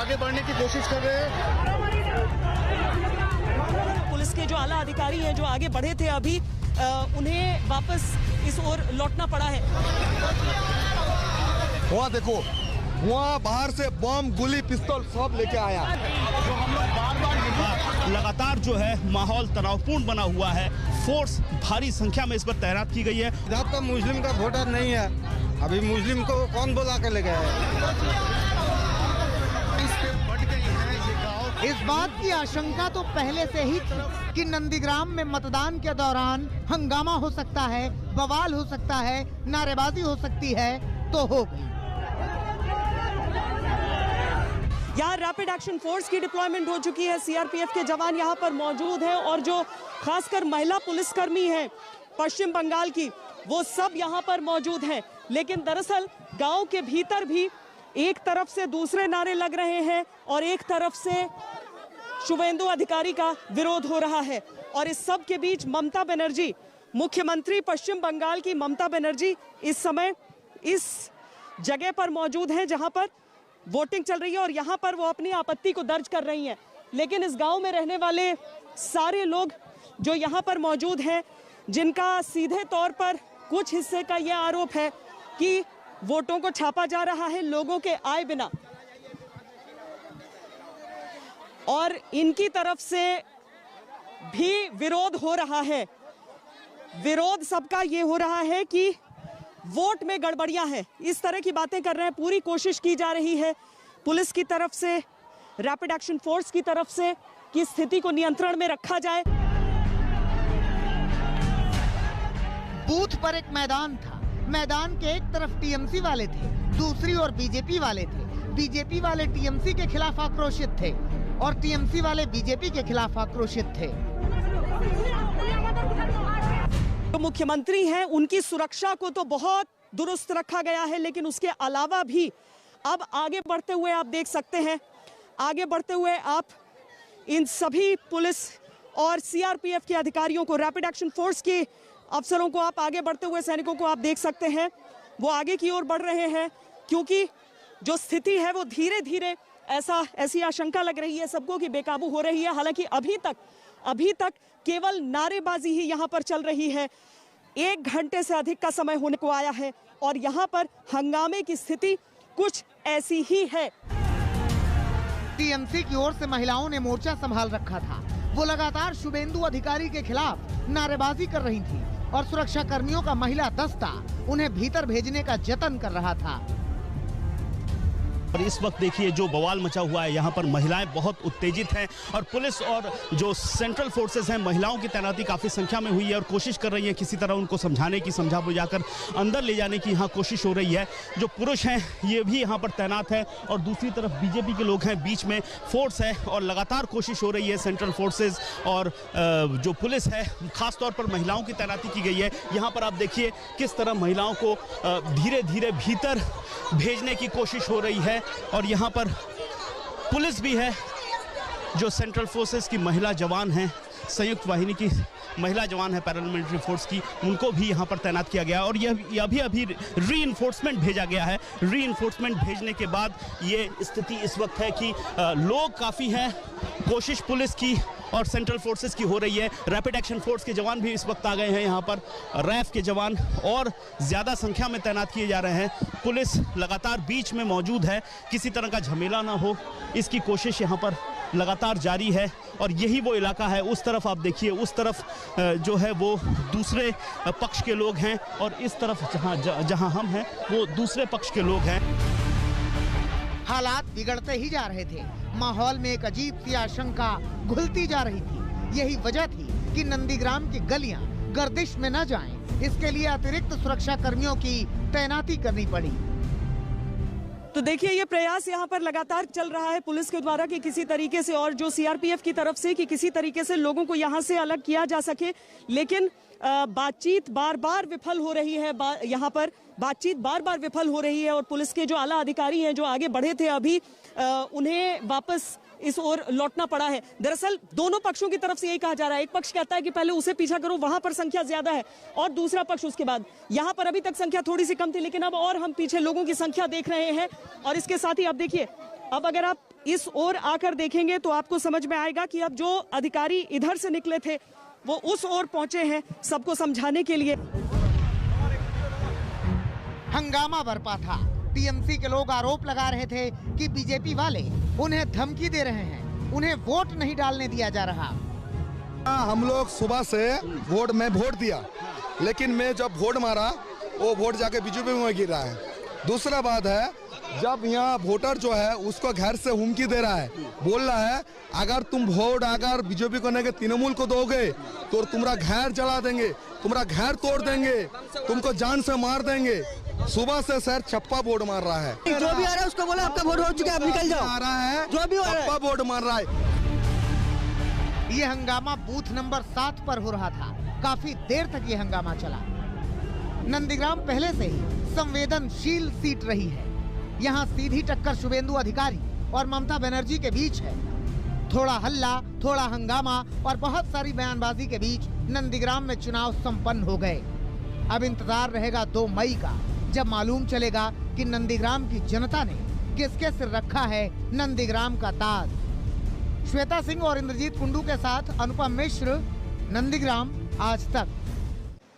आगे बढ़ने की कोशिश कर रहे हैं। पुलिस के जो आला अधिकारी हैं जो आगे बढ़े थे अभी उन्हें वापस इस ओर लौटना पड़ा है। वहाँ देखो, वहाँ बाहर से बम, गोली, पिस्तौल सब लेके आया। जो हम लोग बार-बार लगातार जो है माहौल तनावपूर्ण बना हुआ है। फोर्स भारी संख्या में इस पर तैनात की गई है। इधर तो मुस्लिम का वोटर नहीं है, अभी मुस्लिम को कौन बुला के ले गया है? इस बात की आशंका तो पहले से ही थी कि नंदीग्राम में मतदान के दौरान हंगामा हो सकता है, बवाल हो सकता है, नारेबाजी हो सकती है, तो हो गई। यहाँ रैपिड एक्शन फोर्स की डिप्लॉयमेंट हो चुकी है। सीआरपीएफ के जवान यहाँ पर मौजूद हैं और जो खासकर महिला पुलिसकर्मी हैं पश्चिम बंगाल की, वो सब यहाँ पर मौजूद हैं। लेकिन दरअसल गांव के भीतर भी एक तरफ से दूसरे नारे लग रहे हैं और एक तरफ से शुभेंदु अधिकारी का विरोध हो रहा है। और इस सब के बीच ममता बनर्जी, मुख्यमंत्री पश्चिम बंगाल की ममता बनर्जी इस समय इस जगह पर मौजूद हैं जहां पर वोटिंग चल रही है और यहां पर वो अपनी आपत्ति को दर्ज कर रही हैं। लेकिन इस गांव में रहने वाले सारे लोग जो यहां पर मौजूद हैं, जिनका सीधे तौर पर कुछ हिस्से का यह आरोप है कि वोटों को छापा जा रहा है लोगों के आए बिना, और इनकी तरफ से भी विरोध हो रहा है। विरोध सबका ये हो रहा है कि वोट में गड़बड़ियां हैं, इस तरह की बातें कर रहे हैं। पूरी कोशिश की जा रही है पुलिस की तरफ से, रैपिड एक्शन फोर्स की तरफ से कि स्थिति को नियंत्रण में रखा जाए। बूथ पर एक मैदान था, मैदान के एक तरफ टीएमसी वाले थे, दूसरी ओर बीजेपी वाले थे। बीजेपी वाले टीएमसी के खिलाफ आक्रोशित थे और टीएमसी वाले बीजेपी के खिलाफ आक्रोशित थे। जो मुख्यमंत्री हैं उनकी सुरक्षा को तो बहुत दुरुस्त रखा गया है, लेकिन उसके अलावा भी अब आगे बढ़ते हुए आप देख सकते हैं, आगे बढ़ते हुए आप इन सभी पुलिस और सीआरपीएफ के अधिकारियों को, रैपिड एक्शन फोर्स के अफसरों को, आप आगे बढ़ते हुए सैनिकों को आप देख सकते हैं वो आगे की ओर बढ़ रहे हैं, क्योंकि जो स्थिति है वो धीरे धीरे ऐसी आशंका लग रही है सबको कि बेकाबू हो रही है। हालांकि अभी तक केवल नारेबाजी ही यहाँ पर चल रही है। 1 घंटे से अधिक का समय होने को आया है और यहाँ पर हंगामे की स्थिति कुछ ऐसी ही है। टीएमसी की ओर से महिलाओं ने मोर्चा संभाल रखा था। वो लगातार शुभेंदु अधिकारी के खिलाफ नारेबाजी कर रही थी और सुरक्षा कर्मियों का महिला दस्ता उन्हें भीतर भेजने का जतन कर रहा था। और इस वक्त देखिए जो बवाल मचा हुआ है, यहाँ पर महिलाएं बहुत उत्तेजित हैं और पुलिस और जो सेंट्रल फोर्सेस हैं, महिलाओं की तैनाती काफ़ी संख्या में हुई है और कोशिश कर रही है किसी तरह उनको समझाने की, समझा बुझाकर अंदर ले जाने की यहाँ कोशिश हो रही है। जो पुरुष हैं ये भी यहाँ पर तैनात है और दूसरी तरफ बीजेपी के लोग हैं, बीच में फोर्स है और लगातार कोशिश हो रही है सेंट्रल फोर्सेज और जो पुलिस है, खासतौर पर महिलाओं की तैनाती की गई है। यहाँ पर आप देखिए किस तरह महिलाओं को धीरे धीरे भीतर भेजने की कोशिश हो रही है और यहाँ पर पुलिस भी है, जो सेंट्रल फोर्सेस की महिला जवान हैं, संयुक्त वाहिनी की महिला जवान है पैरामिलिट्री फोर्स की, उनको भी यहाँ पर तैनात किया गया और यह अभी रीइंफोर्समेंट भेजा गया है। रीइंफोर्समेंट भेजने के बाद ये स्थिति इस वक्त है कि लोग काफ़ी हैं, कोशिश पुलिस की और सेंट्रल फोर्सेस की हो रही है। रैपिड एक्शन फोर्स के जवान भी इस वक्त आ गए हैं यहाँ पर, रैफ के जवान और ज़्यादा संख्या में तैनात किए जा रहे हैं। पुलिस लगातार बीच में मौजूद है, किसी तरह का झमेला ना हो इसकी कोशिश यहाँ पर लगातार जारी है। और यही वो इलाका है, उस तरफ आप देखिए, उस तरफ जो है वो दूसरे पक्ष के लोग हैं और इस तरफ जहाँ हम हैं वो दूसरे पक्ष के लोग हैं। हालात बिगड़ते ही जा रहे थे, माहौल में एक अजीब सी आशंका घुलती जा रही थी। यही वजह थी कि नंदीग्राम की गलियां गर्दिश में न जाएं, इसके लिए अतिरिक्त सुरक्षा कर्मियों की तैनाती करनी पड़ी। तो देखिए ये प्रयास यहाँ पर लगातार चल रहा है पुलिस के द्वारा कि किसी तरीके से, और जो सीआरपीएफ की तरफ से, कि किसी तरीके से लोगों को यहाँ से अलग किया जा सके, लेकिन बातचीत बार बार विफल हो रही है। यहाँ पर बातचीत बार बार विफल हो रही है और पुलिस के जो आला अधिकारी हैं जो आगे बढ़े थे अभी, उन्हें वापस इस ओर लौटना पड़ा है। दरअसल दोनों पक्षों की तरफ से यही कहा जा रहा है, एक पक्ष कहता है कि पहले उसे पीछा करो, वहां पर संख्या ज्यादा है, और दूसरा पक्ष उसके बाद, यहाँ पर अभी तक संख्या थोड़ी सी कम थी लेकिन अब और हम पीछे लोगों की संख्या देख रहे हैं। और इसके साथ ही आप देखिए अब अगर आप इस ओर आकर देखेंगे तो आपको समझ में आएगा कि अब जो अधिकारी इधर से निकले थे वो उस ओर पहुंचे हैं सबको समझाने के लिए। हंगामा बरपा था। टीएमसी के लोग आरोप लगा रहे थे कि बीजेपी वाले उन्हें धमकी दे रहे हैं, उन्हें वोट नहीं डालने दिया जा रहा। हम लोग सुबह से वोट दिया, लेकिन मैं जब वोट मारा वो वोट जाके बीजेपी में गिर रहा है। दूसरा बात है, जब यहाँ वोटर जो है उसको घर से हुमकी दे रहा है, बोल रहा है अगर तुम वोट अगर बीजेपी को नहीं तृणमूल को दोगे तो तुम्हारा घर जला देंगे, तुम्हारा घर तोड़ देंगे, तुमको जान से मार देंगे। सुबह से सर छप्पा वोट मार रहा है। जो भी आ रहा है उसको बोला आपका वोट हो चुका है, आप निकल जाओ। आ रहा है जो भी छप्पा वोट मार रहा है। ये हंगामा बूथ नंबर 7 पर हो रहा था। काफी देर तक ये हंगामा चला। नंदीग्राम पहले से ही संवेदनशील सीट रही है। यहाँ सीधी टक्कर शुभेंदु अधिकारी और ममता बनर्जी के बीच है। थोड़ा हल्ला, थोड़ा हंगामा और बहुत सारी बयानबाजी के बीच नंदीग्राम में चुनाव संपन्न हो गए। अब इंतजार रहेगा 2 मई का, जब मालूम चलेगा कि नंदीग्राम की जनता ने किसके सिर रखा है नंदीग्राम का ताज। श्वेता सिंह और इंद्रजीत कुंडू के साथ अनुपम मिश्र, नंदीग्राम, आज तक।